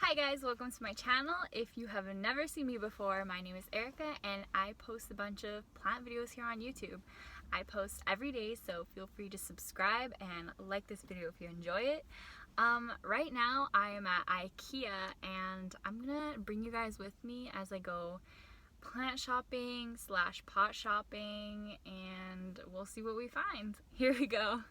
Hi guys, welcome to my channel. If you have never seen me before, my name is Erica and I post a bunch of plant videos here on YouTube. I post every day, so feel free to subscribe and like this video if you enjoy it. Right now I am at IKEA and I'm gonna bring you guys with me as I go plant shopping / pot shopping, and we'll see what we find. Here we go.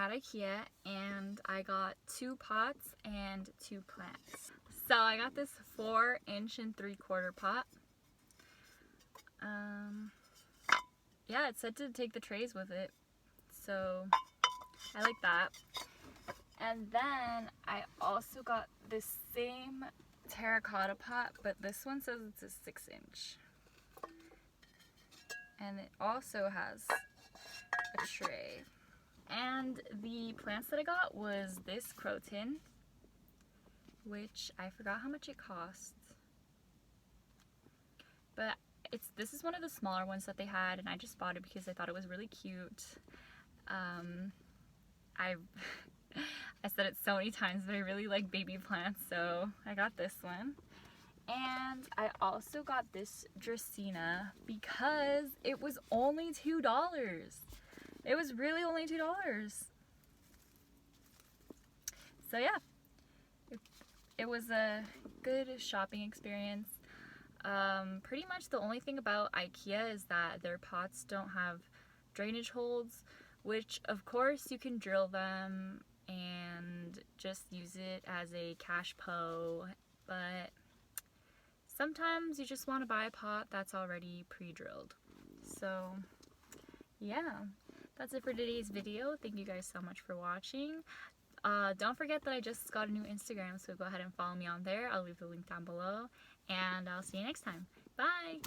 at IKEA and I got 2 pots and 2 plants. So I got this 4" and 3/4 pot. Yeah, it said to take the trays with it, so I like that. And then I also got this same terracotta pot, but this one says it's a 6". And it also has a tray. And the plants that I got was this Croton, which I forgot how much it cost. But this is one of the smaller ones that they had, and I just bought it because I thought it was really cute. I said it so many times, but I really like baby plants, so I got this one. And I also got this Dracena because it was only $2. It was really only $2. So yeah, it was a good shopping experience. Pretty much the only thing about IKEA is that their pots don't have drainage holes, which of course you can drill them and just use it as a cash po, but sometimes you just want to buy a pot that's already pre-drilled. So yeah, that's it for today's video. Thank you guys so much for watching. Don't forget that I just got a new Instagram, so go ahead and follow me on there. I'll leave the link down below, and I'll see you next time. Bye!